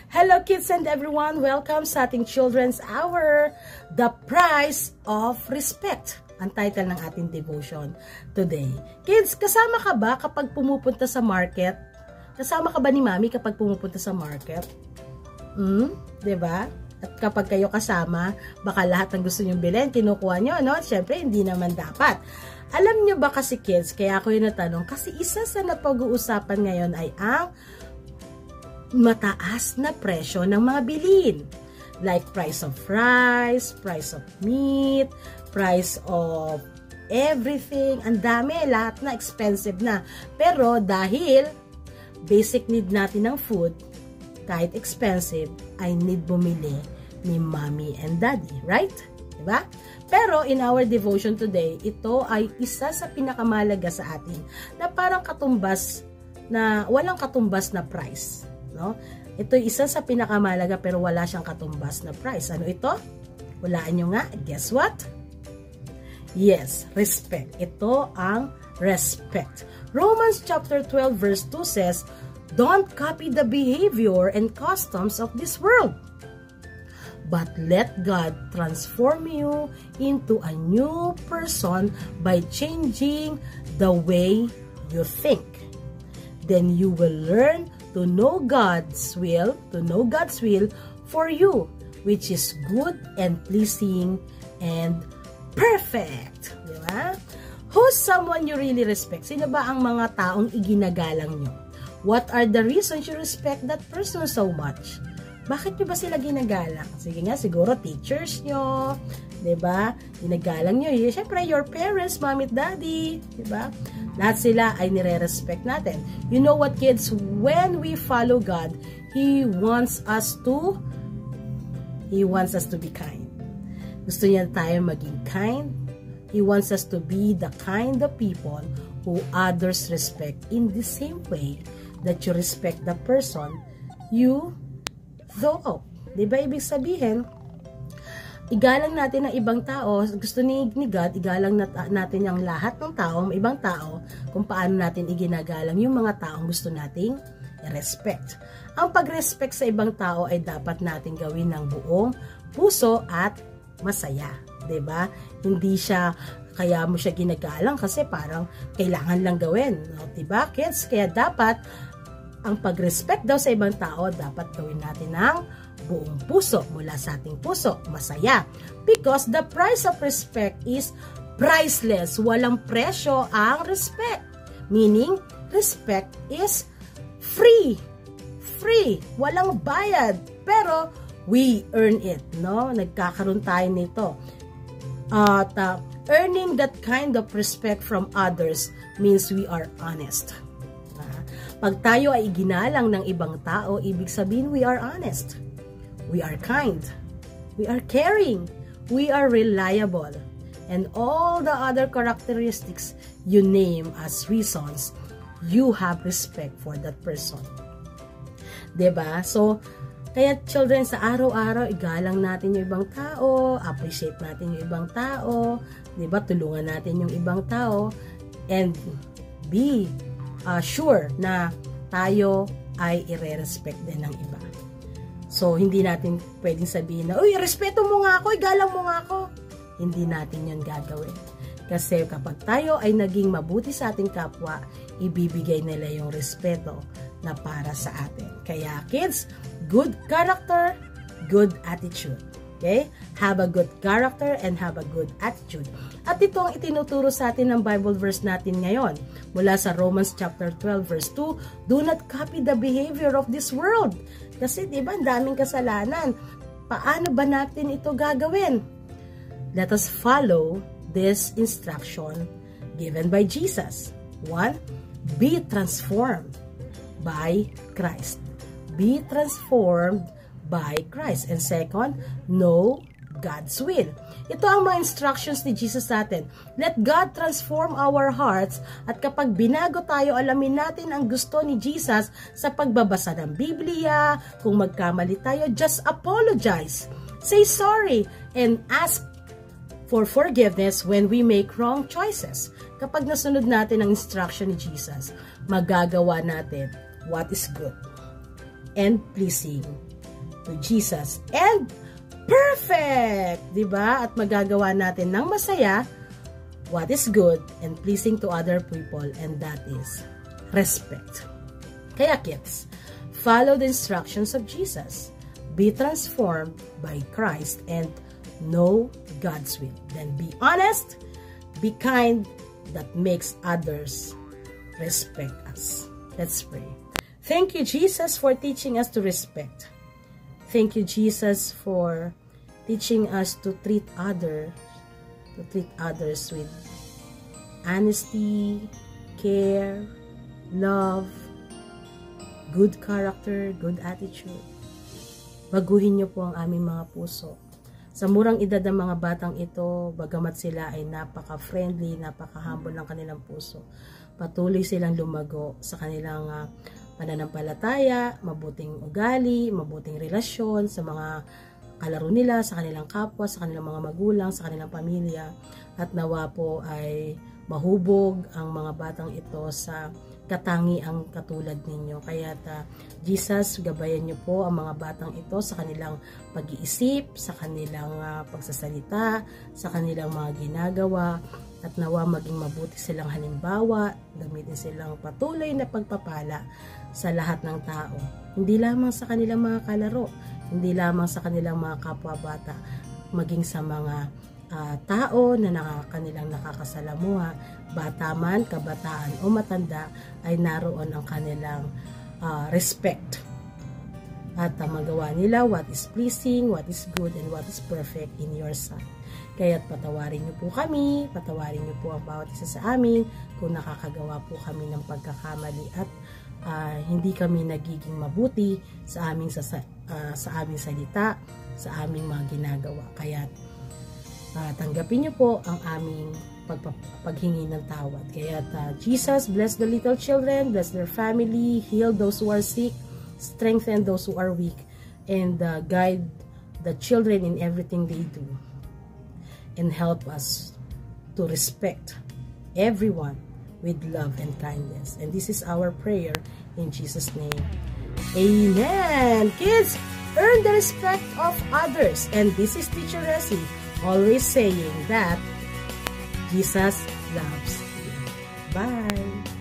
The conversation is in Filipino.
Hello kids and everyone! Welcome sa ating Children's Hour, The Price of Respect. Ang title ng ating devotion today. Kids, kasama ka ba kapag pumupunta sa market? Kasama ka ba ni Mami kapag pumupunta sa market? Diba? At kapag kayo kasama, baka lahat ng gusto nyong bilhin, kinukuha nyo, no? Siyempre, hindi naman dapat. Alam nyo ba kasi kids, kaya ako yung natanong, kasi isa sa napag-uusapan ngayon ay ang mataas na presyo ng mga bilhin. Like price of rice, price of meat, price of everything. Ang dami, lahat na expensive na. Pero dahil basic need natin ng food, kahit expensive, ay need bumili ni Mommy and Daddy. Right? Diba? Pero in our devotion today, ito ay isa sa pinakamalaga sa atin na parang katumbas na walang katumbas na price. No? Ito isa sa pinakamalaga pero wala siyang katumbas na price. Ano ito? Hulaan nyo nga. Guess what? Yes, respect. Ito ang respect. Romans chapter 12 verse 2 says, "Don't copy the behavior and customs of this world, but let God transform you into a new person by changing the way you think. Then you will learn to know God's will for you, which is good and pleasing and perfect." Diba? Who's someone you really respect? Sino ba ang mga taong iginagalang nyo? What are the reasons you respect that person so much? Bakit nyo ba sila ginagalang? Sige nga, siguro teachers nyo, diba? Ginagalang nyo. Siyempre, your parents, mommy at daddy, diba? Lahat sila ay nire-respect natin. You know what, kids? When we follow God, He wants us to be kind. Gusto niya tayo maging kind. He wants us to be the kind of people who others respect in the same way that you respect the person you love. Diba ibig sabihin, igalang natin ang ibang tao. Gusto ni God, igalang natin ang lahat ng tao, ibang tao, kung paano natin iginagalang yung mga taong gusto nating i-respect. Ang pag-respect sa ibang tao ay dapat natin gawin ng buong puso at masaya. Diba? Hindi siya, kaya mo siya ginagalang kasi parang kailangan lang gawin. No? Diba, kids? Kaya dapat, ang pag-respect daw sa ibang tao, dapat gawin natin ng buong puso, mula sa ating puso, masaya. Because the price of respect is priceless. Walang presyo ang respect. Meaning, respect is free. Free. Walang bayad. Pero, we earn it. No? Nagkakaroon tayo nito. At earning that kind of respect from others means we are honest. Pag tayo ay iginalang ng ibang tao, ibig sabihin we are honest. We are kind. We are caring. We are reliable. And all the other characteristics you name as reasons you have respect for that person. Diba? So, kaya children, sa araw-araw, igalang natin yung ibang tao, appreciate natin yung ibang tao, diba? Tulungan natin yung ibang tao, and be sure na tayo ay i-respect din ng iba. So, hindi natin pwedeng sabihin na, uy, respeto mo nga ako, igalang mo nga ako. Hindi natin yun gagawin. Kasi kapag tayo ay naging mabuti sa ating kapwa, ibibigay nila yung respeto na para sa atin. Kaya kids, good character, good attitude. Okay? Have a good character and have a good attitude. At ito ang itinuturo sa atin ng Bible verse natin ngayon. Mula sa Romans chapter 12 verse 2, do not copy the behavior of this world. Kasi diba, ang daming kasalanan. Paano ba natin ito gagawin? Let us follow this instruction given by Jesus. 1. Be transformed by Christ. Be transformed by Christ. And second, know God's will. Ito ang mga instructions ni Jesus sa atin. Let God transform our hearts, at kapag binago tayo, alamin natin ang gusto ni Jesus sa pagbabasa ng Biblia. Kung magkamali tayo, just apologize. Say sorry and ask for forgiveness when we make wrong choices. Kapag nasunod natin ang instruction ni Jesus, magagawa natin what is good and pleasing with Jesus. And perfect! Diba? At magagawa natin ng masaya what is good and pleasing to other people, and that is respect. Kaya kids, follow the instructions of Jesus. Be transformed by Christ and know God's will. Then be honest, be kind, that makes others respect us. Let's pray. Thank you, Jesus, for teaching us to respect. Thank you, Jesus, for teaching us to treat others with honesty, care, love, good character, good attitude. Baguhin niyo po ang aming mga puso. Sa murang edad ng mga batang ito, bagamat sila ay napaka-friendly, napaka-humble ng kanilang puso, patuloy silang lumago sa kanilang pananampalataya, mabuting ugali, mabuting relasyon sa mga kalaro nila, sa kanilang kapwa, sa kanilang mga magulang, sa kanilang pamilya, at nawa po ay mahubog ang mga batang ito sa katangiang katulad ninyo. Kaya Jesus, gabayan niyo po ang mga batang ito sa kanilang pag-iisip, sa kanilang pagsasalita, sa kanilang mga ginagawa, at nawa maging mabuti silang halimbawa, gamitin silang patuloy na pagpapala sa lahat ng tao. Hindi lamang sa kanilang mga kalaro, hindi lamang sa kanilang mga kapwa-bata, maging sa mga tao na kanilang nakakasalamuha, bata man, kabataan o matanda, ay naroon ang kanilang respect. At magawa nila what is pleasing, what is good, and what is perfect in your sight. Kaya't patawarin niyo po kami, patawarin niyo po ang bawat isa sa amin kung nakakagawa po kami ng pagkakamali at hindi kami nagiging mabuti sa aming salita, sa aming mga ginagawa. Kaya't tanggapin niyo po ang aming paghingi ng tawad. Kaya Jesus, bless the little children, bless their family, heal those who are sick, strengthen those who are weak, and guide the children in everything they do, and help us to respect everyone with love and kindness. And this is our prayer in Jesus' name. Amen! Kids, earn the respect of others. And this is Teacher Resi, always saying that Jesus loves you. Bye!